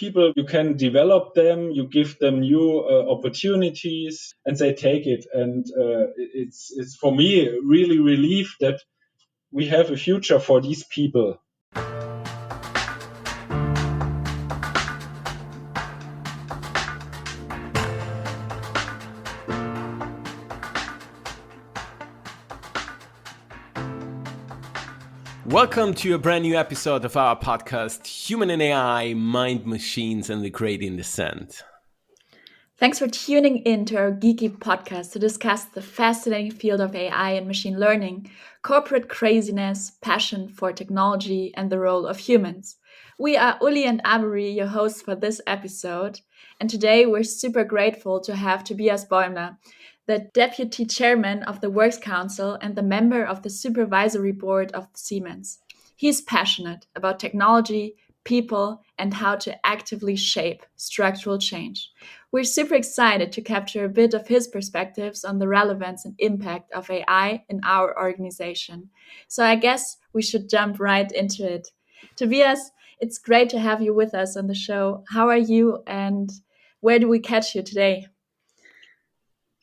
people, you can develop them, you give them new opportunities, and they take it. And it's for me really relief that we have a future for these people. Welcome to a brand new episode of our podcast, Human and AI, Mind Machines and the Gradient Descent. Thanks for tuning in to our geeky podcast to discuss the fascinating field of AI and machine learning, corporate craziness, passion for technology, and the role of humans. We are Uli and Amari, your hosts for this episode, and today we're super grateful to have Tobias Bäumler, the Deputy Chairman of the Works Council and the member of the Supervisory Board of Siemens. He's passionate about technology, people, and how to actively shape structural change. We're super excited to capture a bit of his perspectives on the relevance and impact of AI in our organization. So I guess we should jump right into it. Tobias, it's great to have you with us on the show. How are you and where do we catch you today?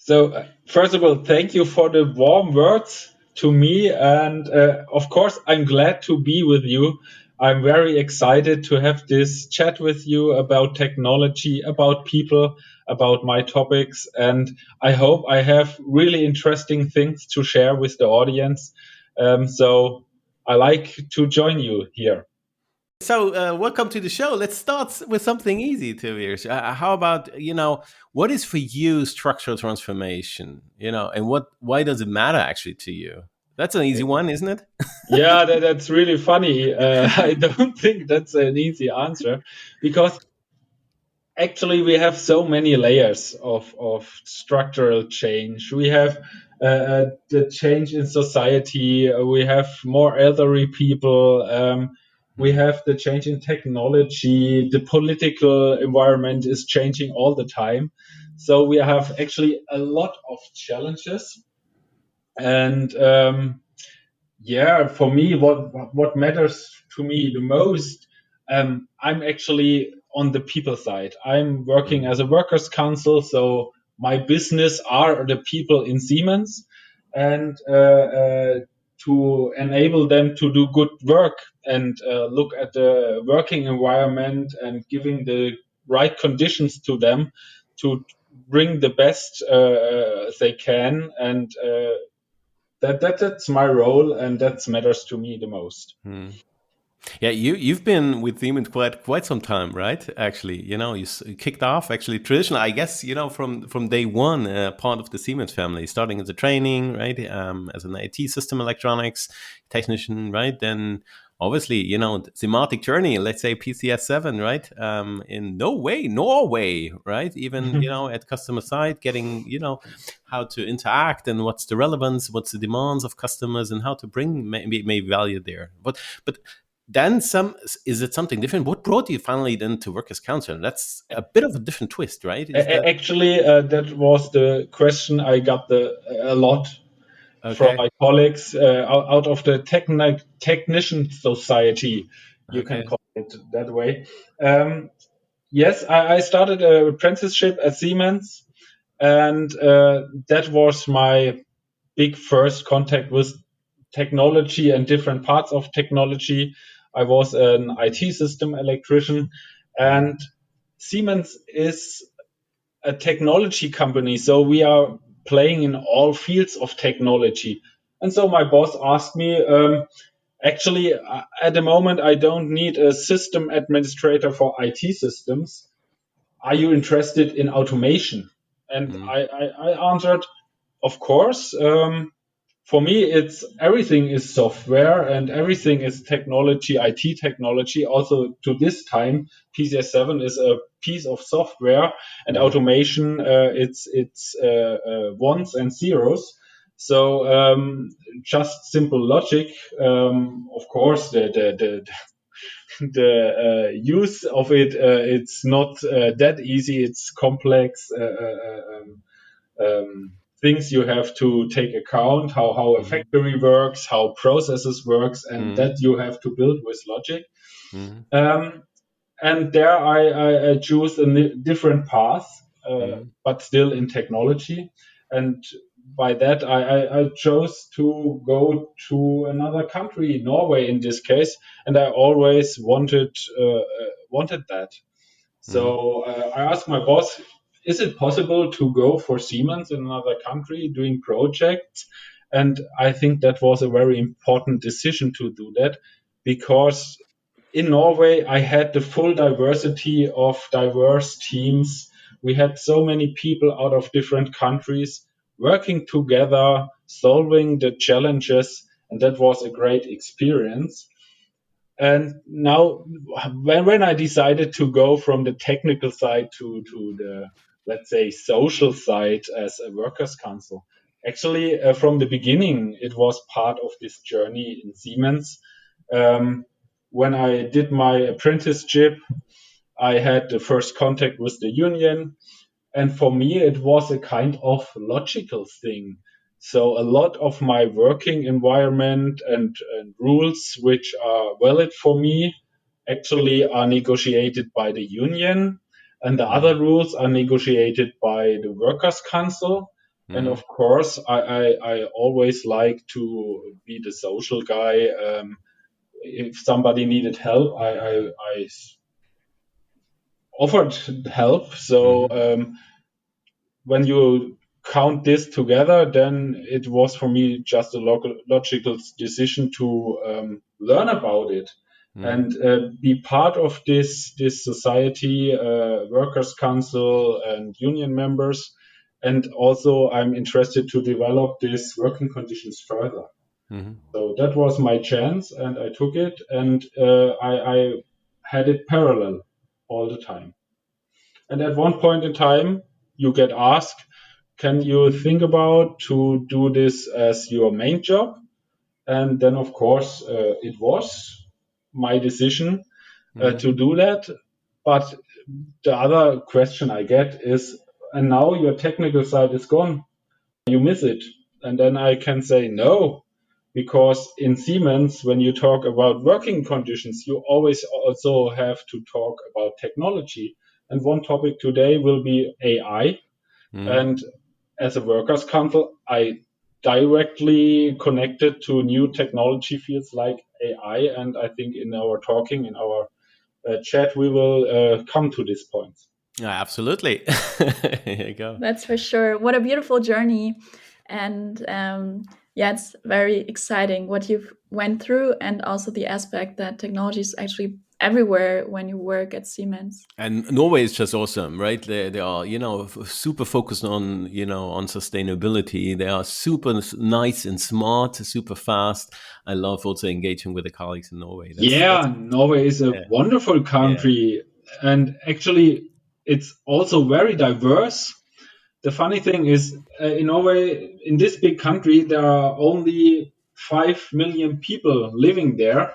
So, first of all, thank you for the warm words to me. And of course, I'm glad to be with you. I'm very excited to have this chat with you about technology, about people, about my topics. And I hope I have really interesting things to share with the audience. So I like to join you here. So, welcome to the show. Let's start with something easy, Tobias. How about, what is for you structural transformation? And why does it matter actually to you? That's an easy one, isn't it? Yeah, that's really funny. I don't think that's an easy answer because actually we have so many layers of structural change. We have the change in society. We have more elderly people. We have the change in technology. The political environment is changing all the time. So we have actually a lot of challenges. And for me, what matters to me the most, I'm actually on the people side. I'm working as a workers' council, so my business are the people in Siemens, and to enable them to do good work and look at the working environment and giving the right conditions to them to bring the best they can, and that's my role, and that matters to me the most. Yeah, you've been with Siemens quite some time, right? Actually, you kicked off actually traditionally, I guess, from day one, part of the Siemens family, starting as a training, right? As an IT system electronics technician, right? Then obviously, thematic journey, let's say PCS 7, right? In Norway, right? Even, at customer side, getting, how to interact and what's the relevance, what's the demands of customers and how to bring maybe value there. But then is it something different? What brought you finally then to work as council? That's a bit of a different twist, right? Actually, that was the question I got a lot from my colleagues out of the technician society, you can call it that way. Yes, I started an apprenticeship at Siemens, and that was my big first contact with technology and different parts of technology. I was an IT system electrician, and Siemens is a technology company, so we are playing in all fields of technology. And so my boss asked me, actually, at the moment, I don't need a system administrator for IT systems. Are you interested in automation? And I answered, of course. For me, it's everything is software and everything is technology, IT technology. Also, to this time, PCS 7 is a piece of software, and automation, it's ones and zeros. So just simple logic. Of course, the use of it, it's not that easy. It's complex. Things you have to take account, how a factory works, how processes works, and that you have to build with logic. And there I choose a different path, but still in technology. And by that, I chose to go to another country, Norway in this case, and I always wanted that. So I asked my boss, is it possible to go for Siemens in another country doing projects? And I think that was a very important decision to do that, because in Norway, I had the full diversity of diverse teams. We had so many people out of different countries working together, solving the challenges, and that was a great experience. And now, when I decided to go from the technical side to the, let's say, social side as a workers' council, actually, from the beginning, it was part of this journey in Siemens. When I did my apprenticeship, I had the first contact with the union. And for me, it was a kind of logical thing. So a lot of my working environment and rules, which are valid for me, actually are negotiated by the union. And the other rules are negotiated by the workers' council. And of course, I always like to be the social guy. If somebody needed help, I offered help. So when you count this together, then it was for me just a logical decision to learn about it and be part of this society, workers' council and union members. And also, I'm interested to develop these working conditions further. So that was my chance, and I took it, and I had it parallel all the time. And at one point in time, you get asked, can you think about to do this as your main job? And then, of course, it was my decision to do that. But the other question I get is, and now your technical side is gone, you miss it. And then I can say no, because in Siemens, when you talk about working conditions, you always also have to talk about technology. And one topic today will be AI. And as a workers' council, I directly connected to new technology fields like AI. And I think in our talking, in our chat, we will come to this point. Yeah, absolutely. Here you go. That's for sure. What a beautiful journey. And yeah, it's very exciting what you've went through, and also the aspect that technology is actually everywhere when you work at Siemens. And Norway is just awesome, right? They are, super focused on, on sustainability. They are super nice and smart, super fast. I love also engaging with the colleagues in Norway. Norway is a wonderful country. Yeah. And actually, it's also very diverse. The funny thing is, in Norway, in this big country, there are only 5 million people living there.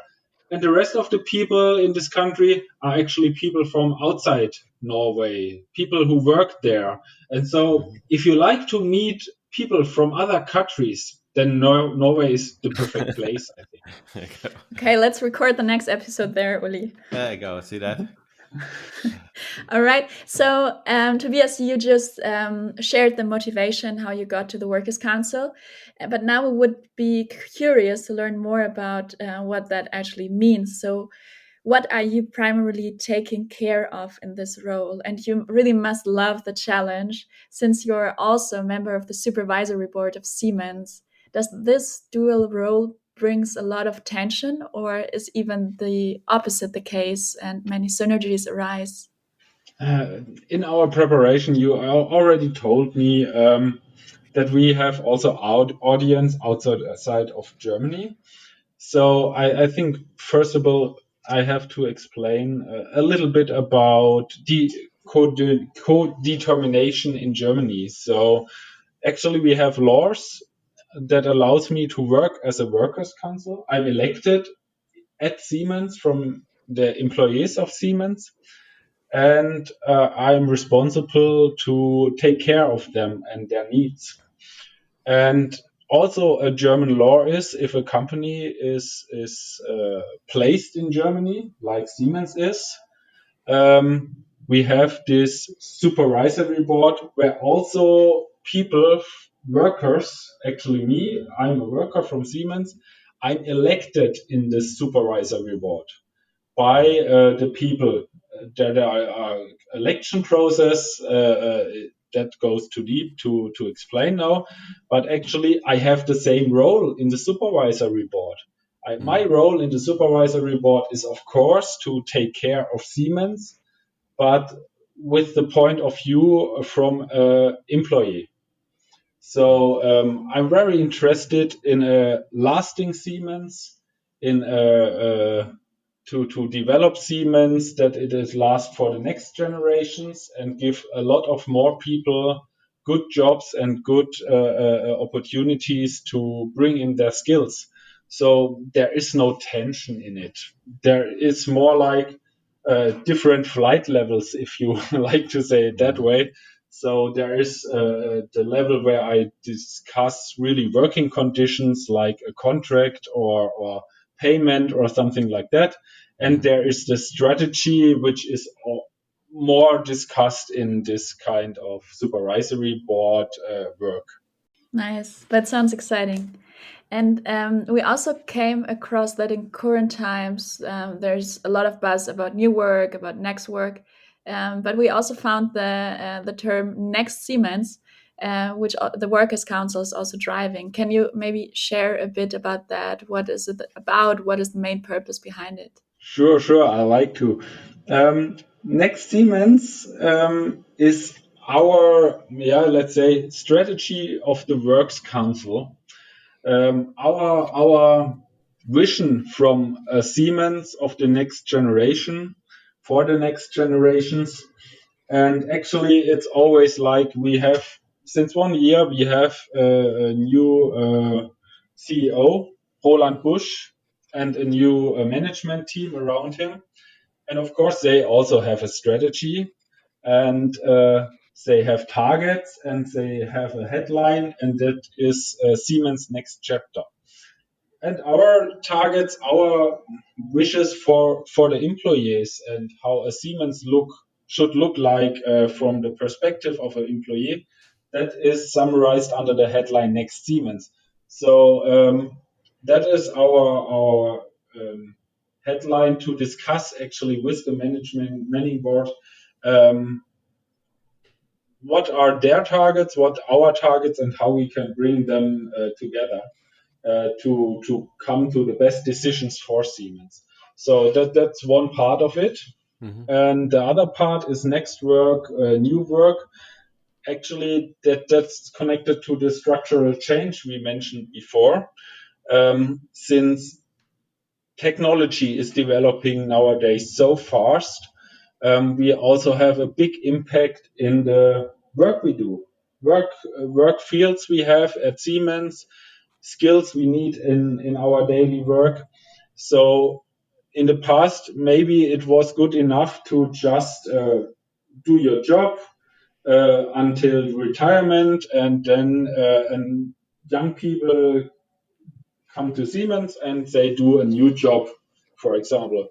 And the rest of the people in this country are actually people from outside Norway, people who work there. And so if you like to meet people from other countries, then Norway is the perfect place, I think. Okay, let's record the next episode there, Uli. There you go. See that? All right. So, Tobias, you just shared the motivation, how you got to the Workers' Council. But now we would be curious to learn more about what that actually means. So, what are you primarily taking care of in this role? And you really must love the challenge, since you're also a member of the Supervisory Board of Siemens. Does this dual role brings a lot of tension, or is even the opposite the case and many synergies arise? In our preparation, you already told me that we have also audience outside of Germany. So I think, first of all, I have to explain a little bit about the co-determination in Germany. So actually, we have laws that allows me to work as a workers' council. I'm elected at Siemens from the employees of Siemens, and I'm responsible to take care of them and their needs. And also, a German law is, if a company is placed in Germany, like Siemens is, we have this supervisory board where also people, workers, actually me, I'm a worker from Siemens, I'm elected in this supervisory board by the people. There are election process that goes too deep to explain now, but actually I have the same role in the supervisory board. My role in the supervisory board is, of course, to take care of Siemens, but with the point of view from an employee. So I'm very interested in a lasting Siemens, in to develop Siemens that it is last for the next generations and give a lot of more people good jobs and good opportunities to bring in their skills. So there is no tension in it. There is more like different flight levels, if you like to say it that way. So there is the level where I discuss really working conditions like a contract or payment or something like that. And there is the strategy, which is more discussed in this kind of supervisory board work. Nice. That sounds exciting. And we also came across that in current times, there's a lot of buzz about new work, about next work. But we also found the term next Siemens, which the Workers' Council is also driving. Can you maybe share a bit about that? What is it about? What is the main purpose behind it? Sure, I like to. Next Siemens is our, let's say, strategy of the Works Council. Our vision from Siemens of the next generation for the next generations. And actually, it's always like we have, since 1 year, we have a new CEO, Roland Busch, and a new management team around him. And of course, they also have a strategy and they have targets and they have a headline, and that is Siemens Next Chapter. And our targets, our wishes for the employees and how a Siemens should look like from the perspective of an employee, that is summarized under the headline Next Siemens. So that is our headline to discuss actually with the managing board. What are their targets, what our targets, and how we can bring them together to come to the best decisions for Siemens. So that's one part of it. And the other part is next work, new work. Actually, that's connected to the structural change we mentioned before. Since technology is developing nowadays so fast, we also have a big impact in the work we do, work fields we have at Siemens, skills we need in our daily work. So in the past, maybe it was good enough to just do your job until retirement, and then and young people come to Siemens and they do a new job, for example.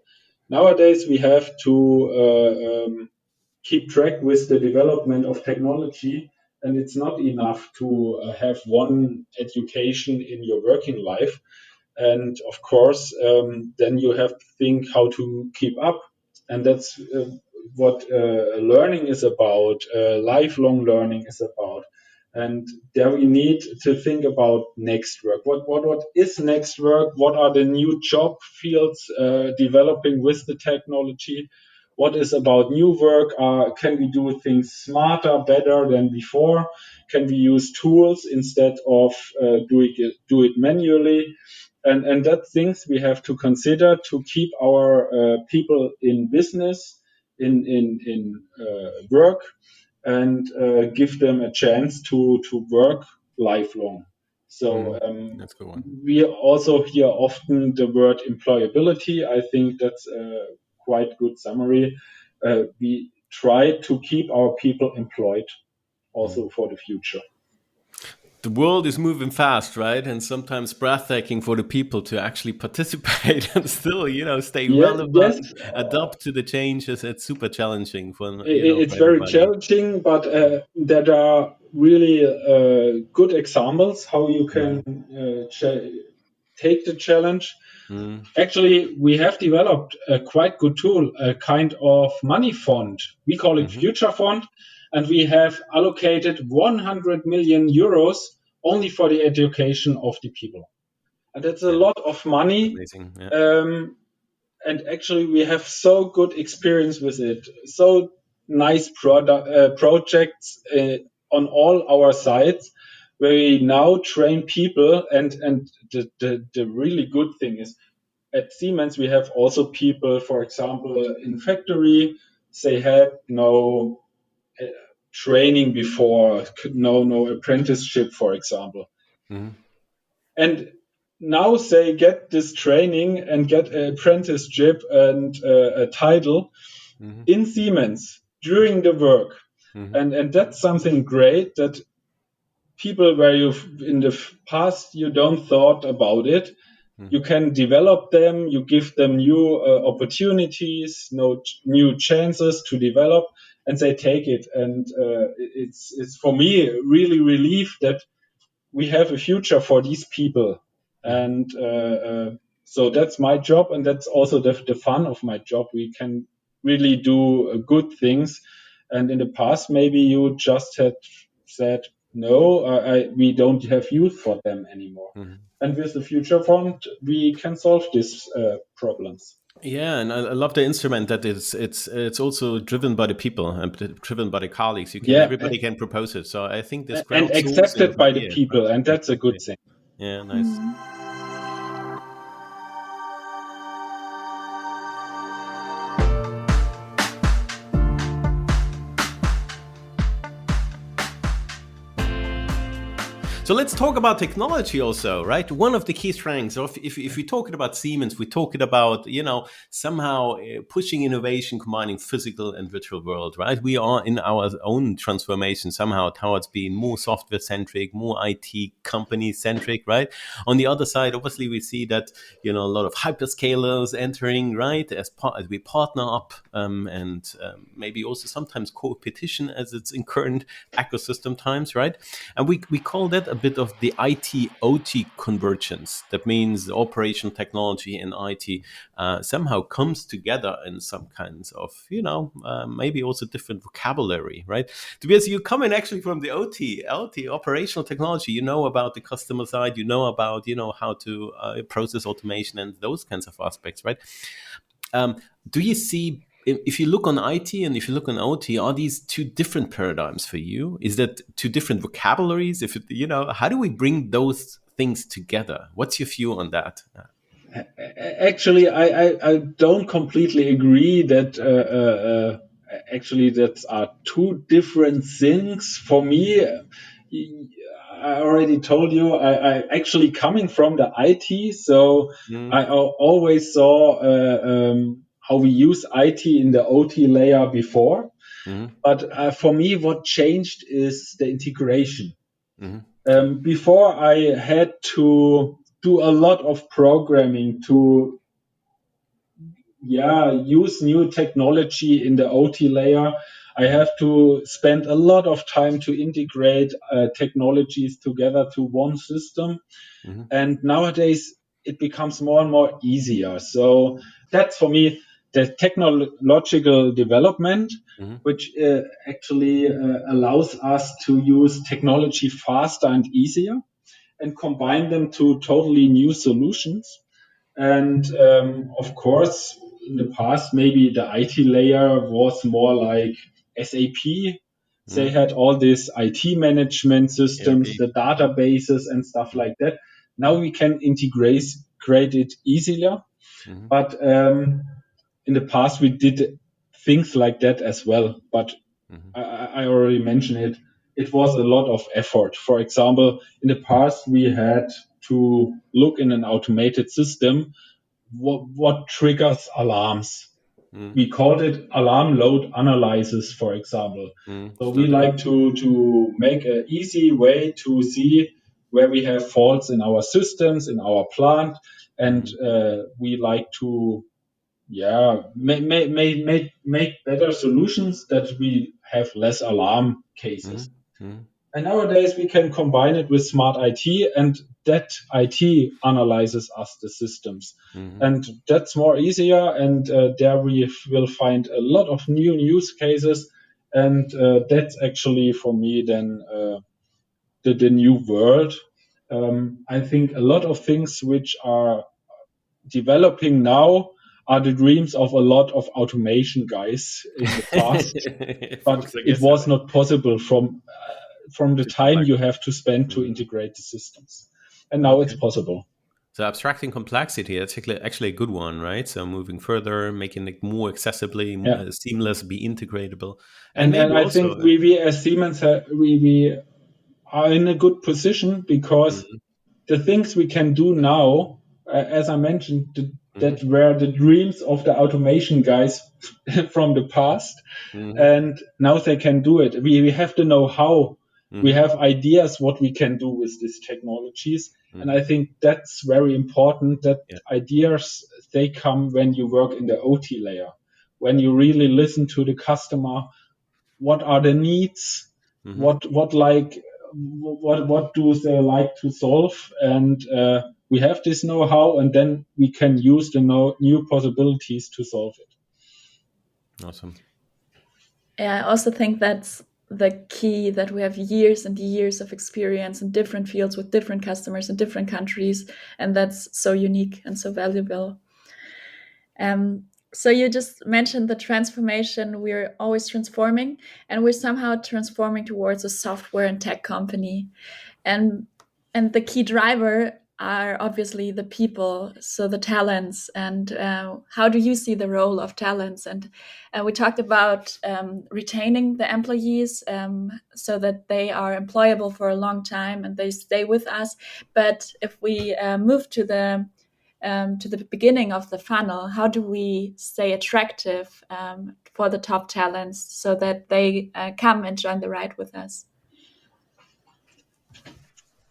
Nowadays, we have to keep track with the development of technology, and it's not enough to have one education in your working life. And of course, then you have to think how to keep up, and that's what learning is about. Lifelong learning is about, and there we need to think about next work. What is next work? What are the new job fields developing with the technology? What is about new work? Can we do things smarter, better than before? Can we use tools instead of do it manually? And that things we have to consider to keep our people in business, in work, and give them a chance to work lifelong. So That's a good one. we also hear often the word employability. I think that's a quite good summary. We try to keep our people employed also for the future. the world is moving fast, right? And sometimes breathtaking for the people to actually participate and still, stay Yes, relevant, adapt to the changes. It's super challenging for, it's for very everybody. challenging, but there are really good examples how you can take the challenge. Actually, we have developed a quite good tool, a kind of money fund. We call it Future Fund, and we have allocated 100 million euros only for the education of the people. And that's a lot of money. Amazing. Yeah. And actually, we have so good experience with it. So nice projects on all our sites where we now train people. And the really good thing is, at Siemens, we have also people, for example, in factory, they had no training before, no apprenticeship, for example. And now they get this training and get an apprenticeship and a title in Siemens during the work. And that's something great that people where you in the past you don't thought about it, you can develop them, you give them new opportunities, new chances to develop, and they take it. And it's for me really relief that we have a future for these people. And so that's my job, and that's also the fun of my job. We can really do good things. And in the past, maybe you just had said, no, we don't have use for them anymore. And with the Future Fund, we can solve these problems. Yeah, and I love the instrument that it's also driven by the people and driven by the colleagues. Everybody can propose it. So I think this and crowdsourcing accepted by the idea, people, right? and that's a good Exactly. thing. Yeah, nice. So let's talk about technology also, right? One of the key strengths of if we're talking about Siemens, we're talking about, somehow pushing innovation, combining physical and virtual world, right? We are in our own transformation somehow towards being more software centric, more IT company centric, right? On the other side, obviously we see that, a lot of hyperscalers entering, right? As we partner up and maybe also sometimes competition as it's in current ecosystem times, right? And we call that a bit of the IT OT convergence. That means the operational technology and IT somehow comes together in some kinds of, maybe also different vocabulary, right? Tobias, you come in actually from the LT, operational technology. You know about the customer side, you know about, how to process automation and those kinds of aspects, right? Do you see, if you look on IT and if you look on OT, are these two different paradigms for you? Is that two different vocabularies? How do we bring those things together? What's your view on that? Actually, I don't completely agree that actually that are two different things. For me, I already told you, I actually coming from the IT, so I always saw how we use IT in the OT layer before. But for me, what changed is the integration. Before, I had to do a lot of programming to use new technology in the OT layer. I have to spend a lot of time to integrate technologies together to one system. And nowadays it becomes more and more easier. So that's for me the technological development, which actually allows us to use technology faster and easier and combine them to totally new solutions. And of course, in the past, maybe the IT layer was more like SAP. They had all these IT management systems, the databases, and stuff like that. Now we can integrate it easier. But in the past, we did things like that as well. But I already mentioned it. It was a lot of effort. For example, in the past, we had to look in an automated system what triggers alarms. we called it alarm load analysis, for example. So we like to make an easy way to see where we have faults in our systems, in our plant, and we like to make better solutions that we have less alarm cases. And nowadays we can combine it with smart IT, and that IT analyzes us the systems. And that's more easier. And there we will find a lot of new use cases. And that's actually for me then the new world. I think a lot of things which are developing now are the dreams of a lot of automation guys in the past, but it was not possible from the time you have to spend to integrate the systems. And now it's possible. So abstracting complexity, that's actually a good one, right? So moving further, making it more accessibly, seamless, be integratable. And I think we as Siemens, we are in a good position because the things we can do now, as I mentioned, that were the dreams of the automation guys from the past. And now they can do it. We have the know-how. We have ideas what we can do with these technologies. And I think that's very important that ideas, they come when you work in the OT layer, when you really listen to the customer. What are the needs? What do they like to solve? And we have this know-how, and then we can use the new possibilities to solve it. Awesome. Yeah, I also think that's the key, that we have years and years of experience in different fields with different customers in different countries, and that's so unique and so valuable. So you just mentioned the transformation. We're always transforming, and we're somehow transforming towards a software and tech company. And the key driver are obviously the people, so the talents. And how do you see the role of talents? And we talked about retaining the employees so that they are employable for a long time and they stay with us. But if we move to the beginning of the funnel, how do we stay attractive for the top talents so that they come and join the ride with us?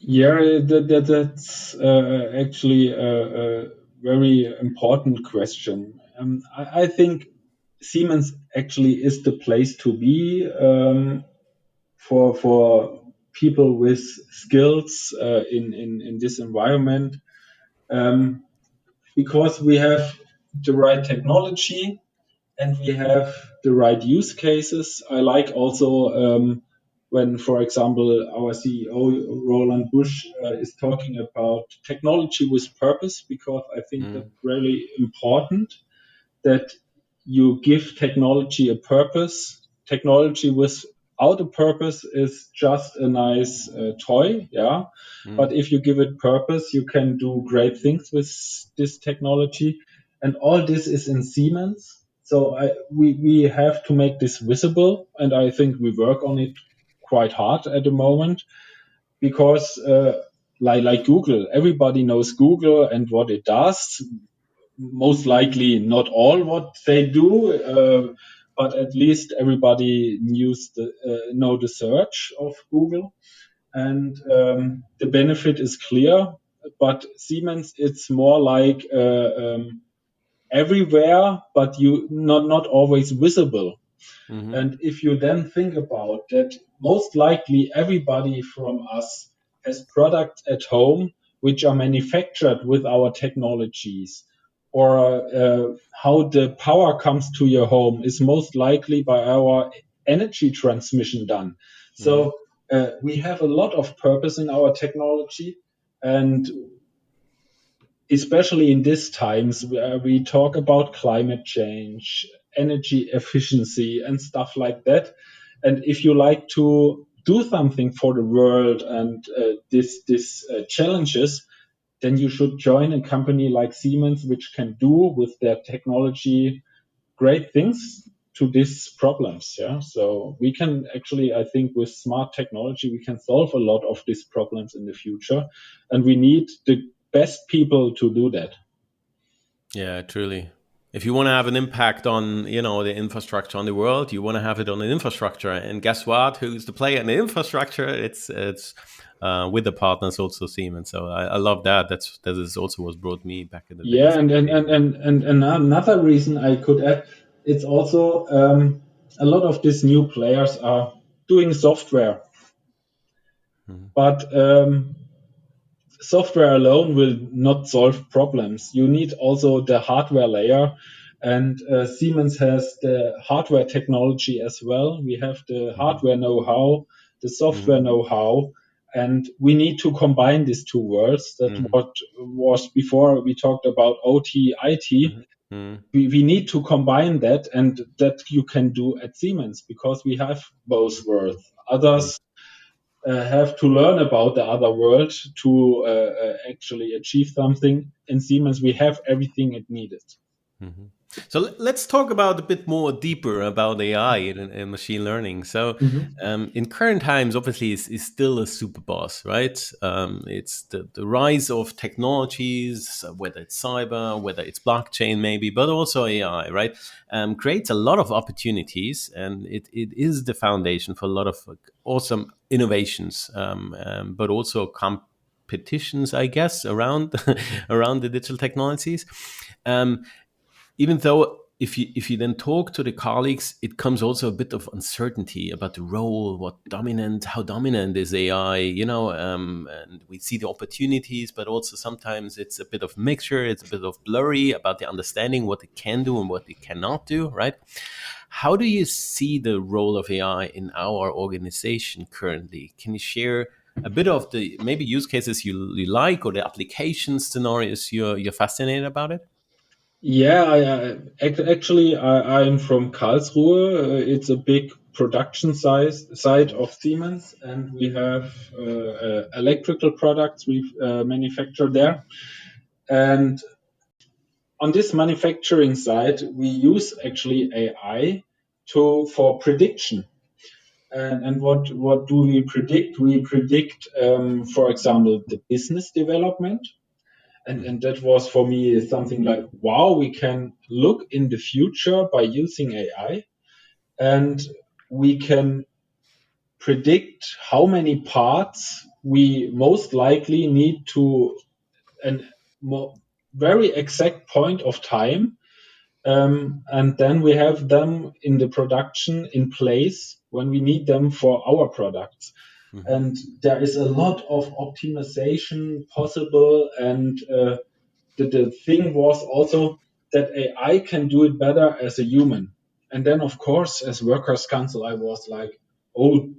Yeah, that's actually a very important question. I think Siemens actually is the place to be for people with skills in this environment, because we have the right technology and we have the right use cases. I like also when, for example, our CEO, Roland Busch, is talking about technology with purpose, because I think that's really important that you give technology a purpose. Technology without a purpose is just a nice toy, yeah. But if you give it purpose, you can do great things with this technology. And all this is in Siemens. So we have to make this visible, and I think we work on it quite hard at the moment, because like Google, everybody knows Google and what it does. Most likely not all what they do, but at least everybody know the search of Google, and the benefit is clear. But Siemens, it's more like everywhere, but you not always visible. And if you then think about that, most likely everybody from us has products at home which are manufactured with our technologies, or how the power comes to your home is most likely by our energy transmission done. So we have a lot of purpose in our technology, and especially in these times where we talk about climate change, energy efficiency, and stuff like that. And if you like to do something for the world and these challenges, then you should join a company like Siemens, which can do with their technology great things to these problems. Yeah. So we can actually, I think, with smart technology, we can solve a lot of these problems in the future. And we need the best people to do that. Yeah, truly. If you want to have an impact on, the infrastructure on the world, you want to have it on the infrastructure. And guess what? Who's the player in the infrastructure? It's with the partners also Siemens. So I love that. That is also what brought me back in the days. Yeah, and another reason I could add, it's also a lot of these new players are doing software, but software alone will not solve problems. You need also the hardware layer, and Siemens has the hardware technology as well. We have the hardware know-how, the software know-how, and we need to combine these two worlds. That what was before we talked about OT, IT. We need to combine that, and that you can do at Siemens because we have both worlds. Others have to learn about the other world to actually achieve something. In Siemens, we have everything it needed. So let's talk about a bit more deeper about AI and machine learning. So in current times, obviously, is still a super boss, right? It's the rise of technologies, whether it's cyber, whether it's blockchain, maybe, but also AI, right? Creates a lot of opportunities, and it is the foundation for a lot of awesome innovations, but also competitions, I guess, around around the digital technologies. Even though if you then talk to the colleagues, it comes also a bit of uncertainty about the role, how dominant is AI, and we see the opportunities, but also sometimes it's a bit of mixture, it's a bit of blurry about the understanding what it can do and what it cannot do, right? How do you see the role of AI in our organization currently? Can you share a bit of the maybe use cases you like or the application scenarios you're fascinated about it? Yeah, I'm from Karlsruhe. It's a big production site of Siemens, and we have electrical products we manufacture there. And on this manufacturing side, we use actually AI for prediction. And what do we predict? We predict, for example, the business development. And that was for me something like, wow, we can look in the future by using AI, and we can predict how many parts we most likely need to an very exact point of time. And then we have them in the production in place when we need them for our products. And there is a lot of optimization possible, and the thing was also that AI can do it better as a human. And then, of course, as workers' council, I was like, oh,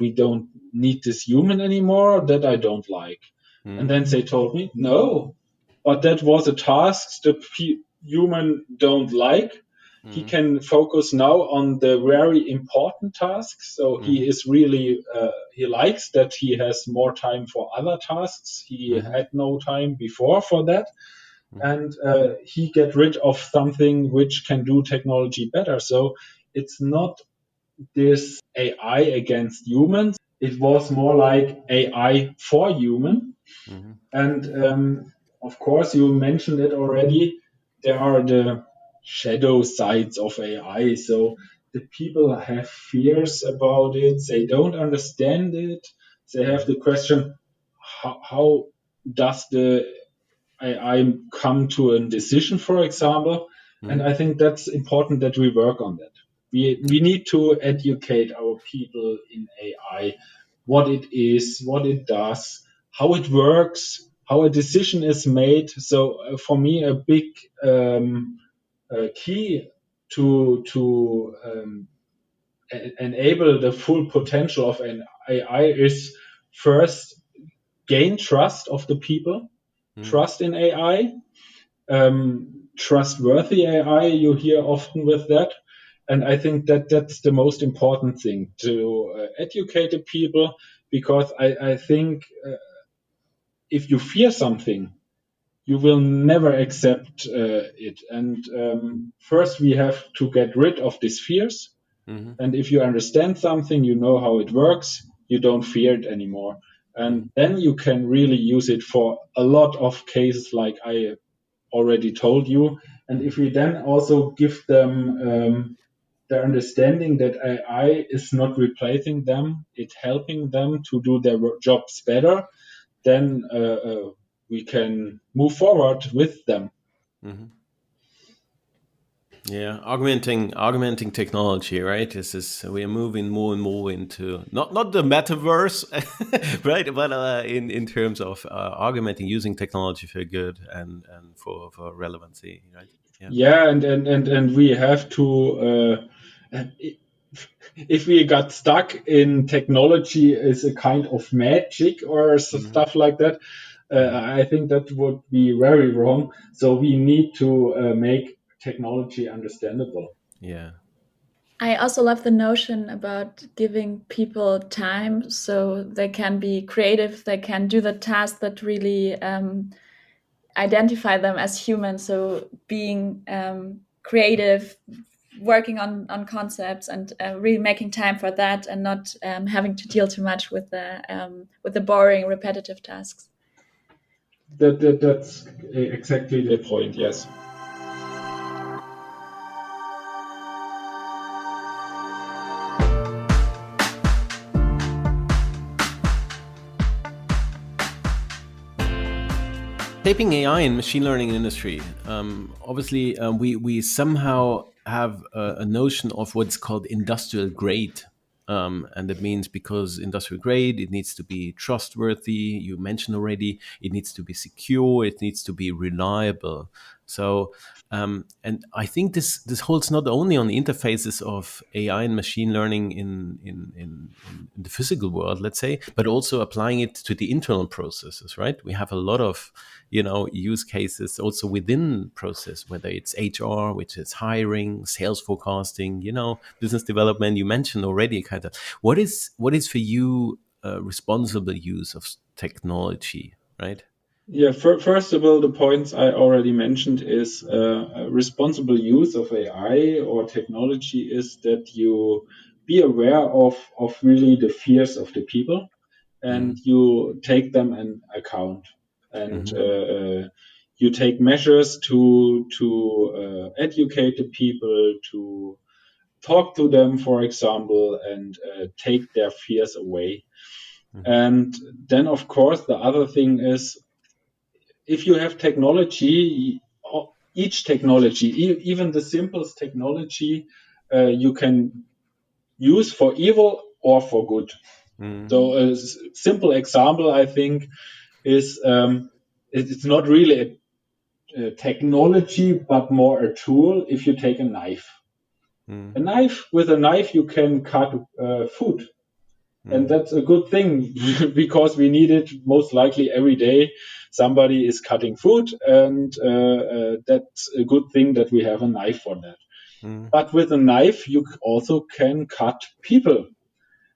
we don't need this human anymore. That I don't like. And then they told me, no, but that was a task the human don't like. He can focus now on the very important tasks. So he is really, he likes that he has more time for other tasks. He had no time before for that. And he get rid of something which can do technology better. So it's not this AI against humans. It was more like AI for human. And of course, you mentioned it already. There are the shadow sides of AI. So the people have fears about it. They don't understand it. They have the question, how does the AI come to a decision, for example? And I think that's important that we work on that. We need to educate our people in AI, what it is, what it does, how it works, how a decision is made. So for me, a big key to enable the full potential of an AI is first gain trust of the people, trust in AI, trustworthy AI. You hear often with that. And I think that that's the most important thing to educate the people, because I think if you fear something, you will never accept it. And first, we have to get rid of these fears. And if you understand something, you know how it works, you don't fear it anymore. And then you can really use it for a lot of cases, like I already told you. And if we then also give them the understanding that AI is not replacing them, it's helping them to do their jobs better, then we can move forward with them. Mm-hmm. Yeah, augmenting technology, right? We are moving more and more into not the metaverse, right? But in terms of augmenting, using technology for good and for relevancy, right? Yeah, and we have to. If we got stuck in technology as a kind of magic or stuff like that, I think that would be very wrong. So we need to make technology understandable. Yeah. I also love the notion about giving people time so they can be creative, they can do the tasks that really identify them as humans. So being creative, working on concepts, and really making time for that, and not having to deal too much with the boring, repetitive tasks. That's exactly the point. Yes. Shaping AI in machine learning industry. Obviously, we somehow have a notion of what's called industrial grade. And that means because industrial grade, it needs to be trustworthy. You mentioned already, it needs to be secure. It needs to be reliable. So, and I think this holds not only on the interfaces of AI and machine learning in the physical world, let's say, but also applying it to the internal processes. Right? We have a lot of use cases also within process, whether it's HR, which is hiring, sales forecasting, business development. You mentioned already kind of what is for you responsible use of technology, right? Yeah, first of all, the points I already mentioned is a responsible use of AI or technology is that you be aware of really the fears of the people and you take them in account and you take measures to educate the people, to talk to them, for example, and take their fears away. And then, of course, the other thing is if you have technology, each technology, even the simplest technology, you can use for evil or for good. So a simple example, I think, is it's not really a technology, but more a tool. If you take a knife, with a knife you can cut food, and that's a good thing because we need it most likely every day. Somebody is cutting food, and that's a good thing that we have a knife for that. But with a knife, you also can cut people,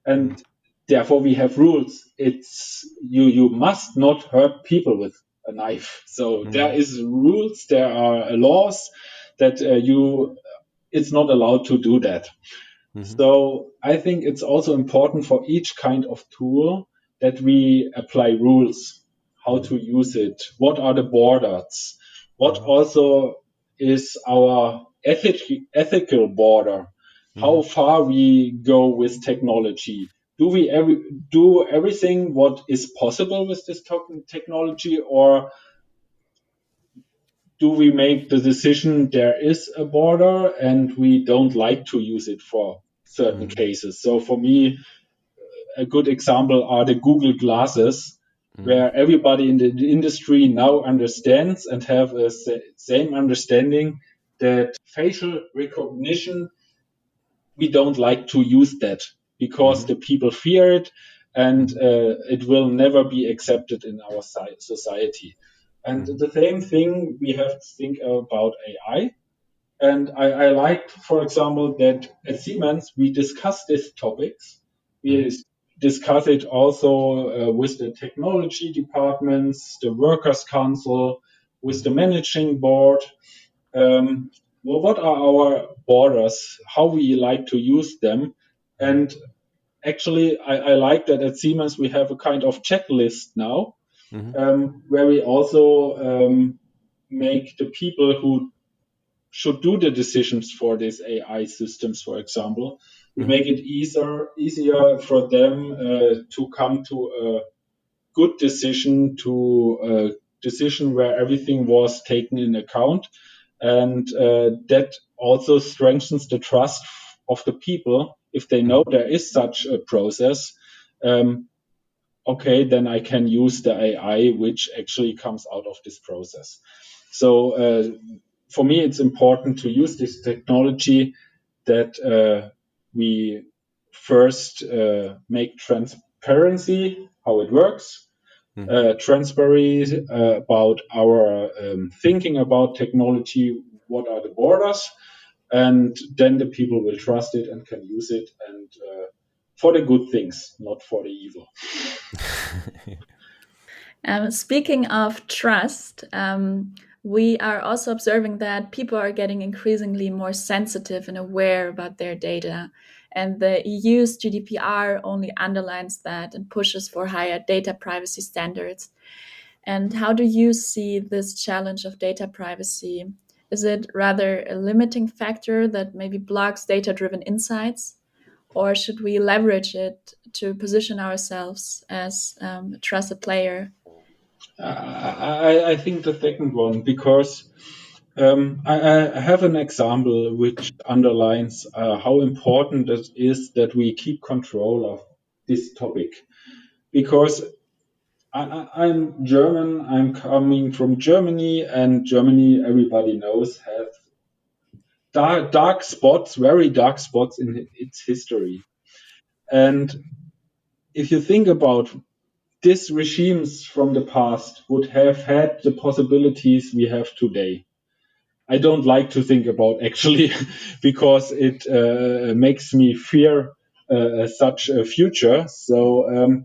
and therefore we have rules. It's you must not hurt people with a knife. So there is rules, there are laws that it's not allowed to do that. So I think it's also important for each kind of tool that we apply rules, how to use it, what are the borders, what also is our ethical border, how far we go with technology. Do we do everything what is possible with this technology, or do we make the decision there is a border and we don't like to use it for certain cases? So for me, a good example are the Google glasses, where everybody in the industry now understands and have a same understanding that facial recognition, we don't like to use that because the people fear it, and it will never be accepted in our society. And the same thing we have to think about AI. And I like, for example, that at Siemens we discuss these topics. We discuss it also with the technology departments, the workers' council, with the managing board. Well, what are our borders? How we like to use them? And actually, I like that at Siemens we have a kind of checklist now, where we also make the people who should do the decisions for these AI systems, for example. We make it easier for them to come to a good decision, to a decision where everything was taken in account. And that also strengthens the trust of the people. If they know there is such a process, okay, then I can use the AI which actually comes out of this process. So for me, it's important to use this technology that we first make transparency how it works, transparency about our thinking about technology, what are the borders, and then the people will trust it and can use it, and for the good things, not for the evil. Speaking of trust, we are also observing that people are getting increasingly more sensitive and aware about their data. And the EU's GDPR only underlines that and pushes for higher data privacy standards. And how do you see this challenge of data privacy? Is it rather a limiting factor that maybe blocks data-driven insights? Or should we leverage it to position ourselves as a trusted player? I think the second one, because I have an example which underlines how important it is that we keep control of this topic. Because I'm German, I'm coming from Germany, and Germany, everybody knows, has dark spots, very dark spots in its history. And if you think about these regimes from the past would have had the possibilities we have today. I don't like to think about actually because it makes me fear such a future. So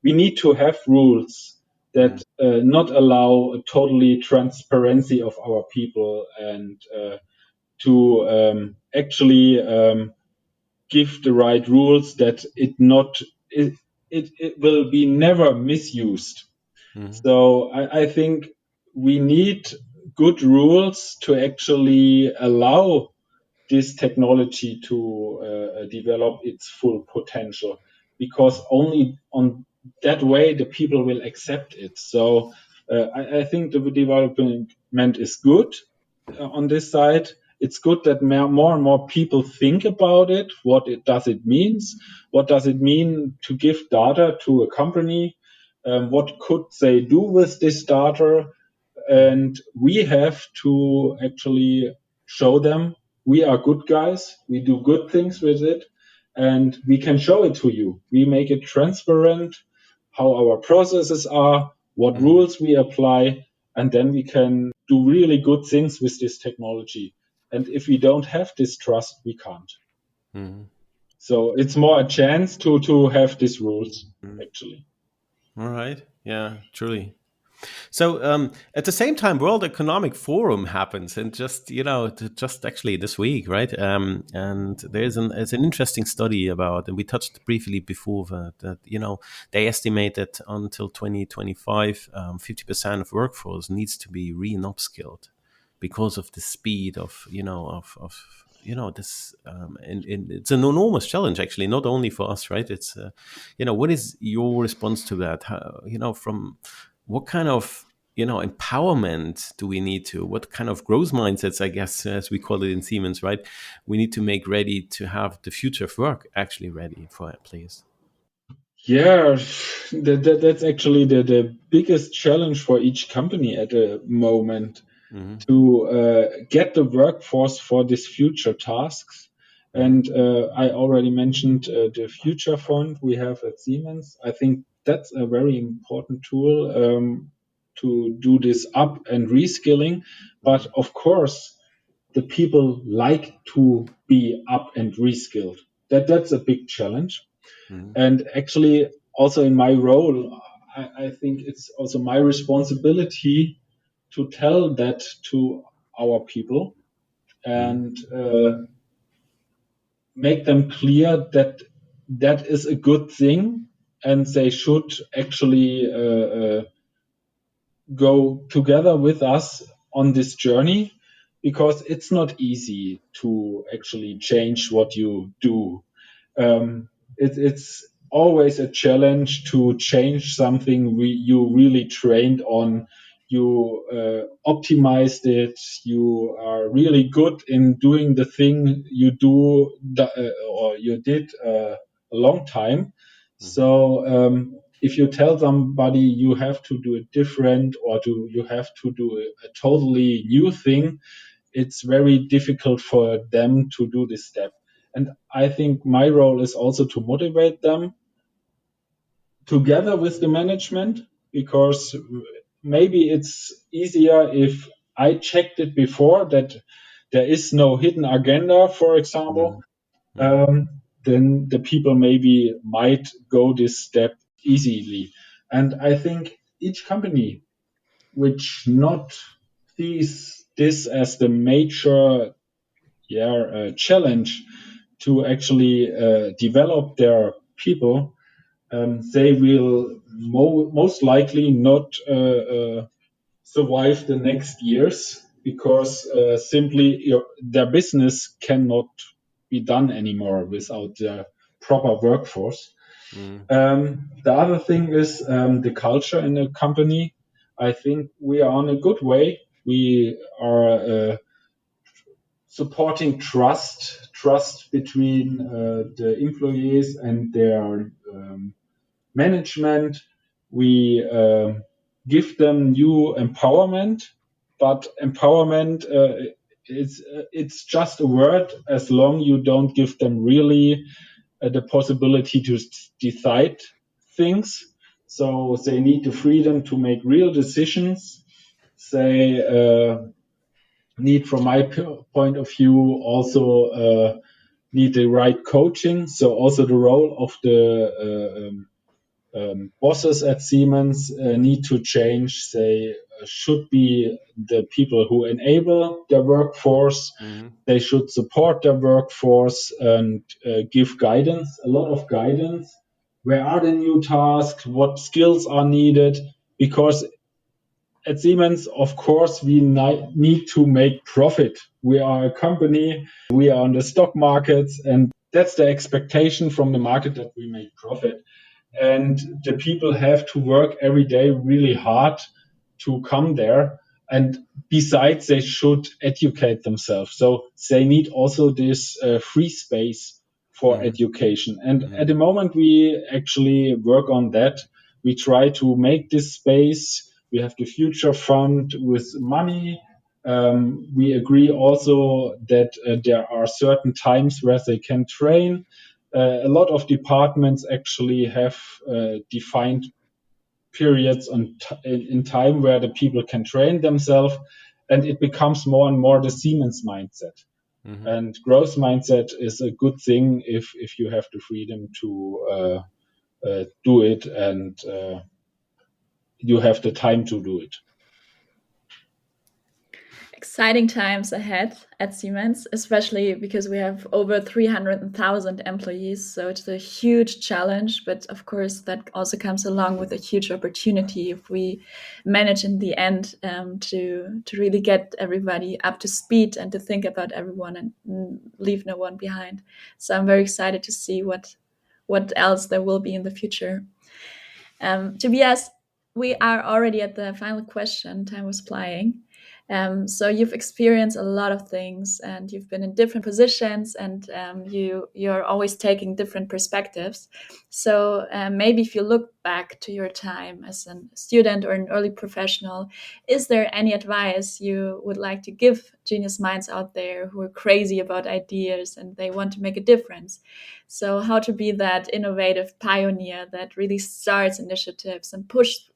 we need to have rules that not allow a totally transparency of our people and to actually give the right rules that it will be never misused. So I think we need good rules to actually allow this technology to develop its full potential, because only on that way the people will accept it. So I think the development is good on this side. It's good that more and more people think about it. What does it means? What does it mean to give data to a company? What could they do with this data? And we have to actually show them we are good guys. We do good things with it, and we can show it to you. We make it transparent how our processes are, what rules we apply, and then we can do really good things with this technology. And if we don't have this trust, we can't. So it's more a chance to have these rules, actually. All right. Yeah, truly. So at the same time, World Economic Forum happens, and just actually this week, right? And there's an interesting study about, and we touched briefly before that they estimate that until 2025, 50% of workforce needs to be re-upskilled because of the speed of this and it's an enormous challenge, actually, not only for us, right? It's what is your response to that? From what kind of empowerment do we need to, what kind of growth mindsets, I guess, as we call it in Siemens, right, we need to make ready to have the future of work actually ready for employees? Yeah, that's actually the biggest challenge for each company at the moment, to get the workforce for these future tasks. And I already mentioned the Future Fund we have at Siemens. I think that's a very important tool to do this up and reskilling. But of course, the people like to be up and reskilled. That's a big challenge. And actually, also in my role, I think it's also my responsibility to tell that to our people and make them clear that that is a good thing, and they should actually go together with us on this journey. because it's not easy to actually change what you do. It's always a challenge to change something you really trained on. You optimized it. You are really good in doing the thing you do or you did a long time. So if you tell somebody you have to do it different or you have to do a totally new thing, it's very difficult for them to do this step. And I think my role is also to motivate them together with the management, because maybe it's easier if I checked it before that there is no hidden agenda, for example, then the people maybe might go this step easily. And I think each company which not sees this as the major challenge to actually develop their people, they will most likely not survive the next years, because simply their business cannot be done anymore without the proper workforce. The other thing is the culture in a company. I think we are on a good way. We are supporting trust between the employees and their management. We give them new empowerment, but empowerment it's just a word as long you don't give them really the possibility to decide things. So they need the freedom to make real decisions. They need, from my point of view, also need the right coaching. So also the role of the bosses at Siemens need to change. They should be the people who enable their workforce. They should support their workforce and give guidance, a lot of guidance. Where are the new tasks? What skills are needed? Because at Siemens, of course, we need to make profit. We are a company, we are on the stock markets, and that's the expectation from the market, that we make profit. And the people have to work every day really hard to come there. And besides, they should educate themselves. So they need also this free space for education. And at the moment, we actually work on that. We try to make this space. We have the future fund with money. We agree also that there are certain times where they can train. A lot of departments actually have defined periods in time where the people can train themselves, and it becomes more and more the Siemens mindset. And growth mindset is a good thing if you have the freedom to do it, and you have the time to do it. Exciting times ahead at Siemens, especially because we have over 300,000 employees. So it's a huge challenge, but of course that also comes along with a huge opportunity if we manage in the end to really get everybody up to speed and to think about everyone and leave no one behind. So I'm very excited to see what else there will be in the future. Tobias, we are already at the final question. Time was flying. So you've experienced a lot of things, and you've been in different positions, and you're always taking different perspectives. So maybe if you look back to your time as a student or an early professional, is there any advice you would like to give genius minds out there who are crazy about ideas and they want to make a difference? So how to be that innovative pioneer that really starts initiatives and pushes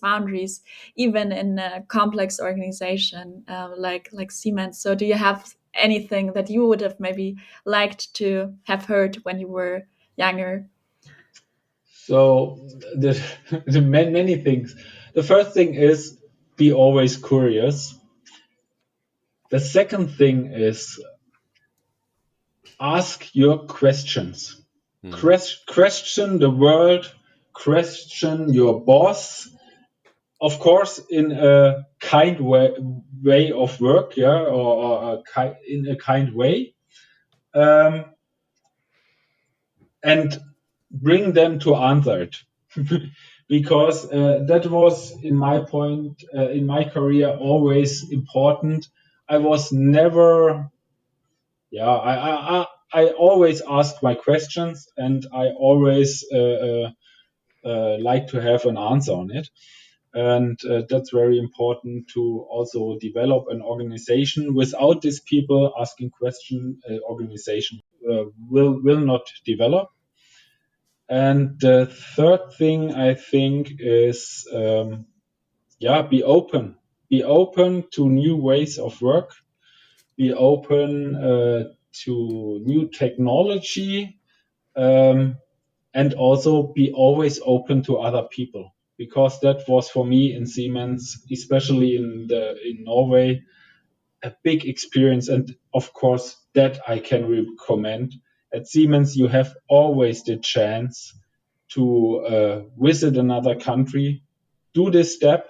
boundaries, even in a complex organization like Siemens. So do you have anything that you would have maybe liked to have heard when you were younger? So the many things. The first thing is, be always curious. The second thing is, ask your questions. Question the world, question your boss, of course, in a kind way of work, yeah, or in a kind way, and bring them to answer it. Because that was in my career always important. I was never, I always ask my questions, and I always like to have an answer on it. And that's very important to also develop an organization. Without these people asking questions, organization will not develop. And the third thing I think is, be open. Be open to new ways of work. Be open to new technology, and also be always open to other people. Because that was for me in Siemens, especially in Norway, a big experience. And of course, that I can recommend. At Siemens, you have always the chance to visit another country, do this step.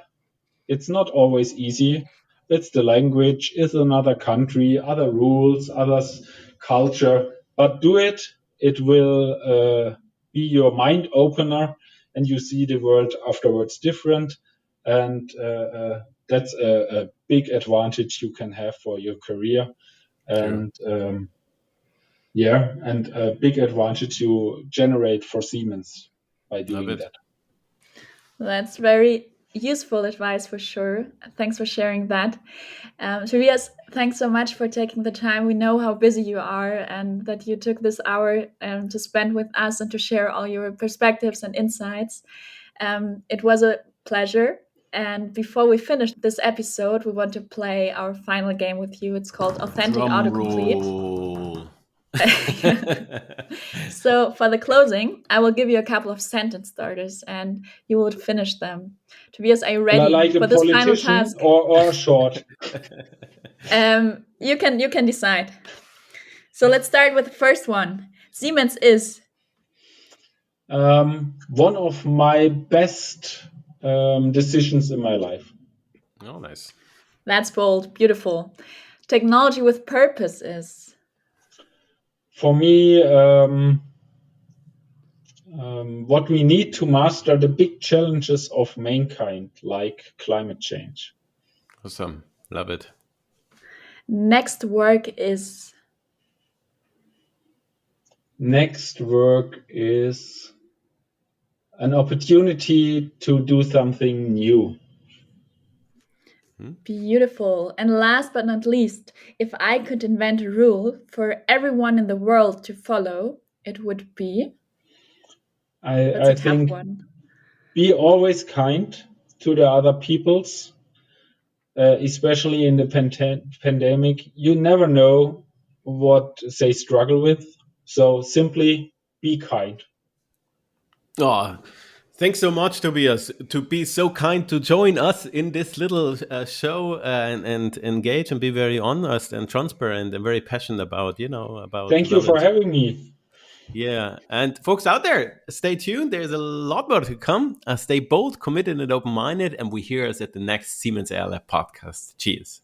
It's not always easy. It's the language, it's another country, other rules, others culture, but do it. It will be your mind opener, and you see the world afterwards different. And that's a big advantage you can have for your career. And and a big advantage you generate for Siemens by doing that. That's very useful advice for sure. Thanks for sharing that. Tobias, thanks so much for taking the time. We know how busy you are and that you took this hour to spend with us and to share all your perspectives and insights. It was a pleasure. And before we finish this episode, we want to play our final game with you. It's called Authentic Autocomplete. So for the closing, I will give you a couple of sentence starters and you will finish them. Tobias, are you ready like for this final task? Or short? You can decide. So let's start with the first one. Siemens is one of my best decisions in my life. Oh, nice. That's bold. Beautiful. Technology with purpose is? For me, what we need to master the big challenges of mankind, like climate change. Awesome. Love it. Next work is? Next work is an opportunity to do something new. Beautiful. And last but not least, if I could invent a rule for everyone in the world to follow, it would be? I think one. Be always kind to the other peoples, especially in the pandemic. You never know what they struggle with. So simply be kind. Oh, thanks so much, Tobias, to be so kind to join us in this little show and engage and be very honest and transparent and very passionate about. Thank you for having me. Yeah. And folks out there, stay tuned. There's a lot more to come. Stay bold, committed, and open-minded. And we hear us at the next Siemens AI Lab podcast. Cheers.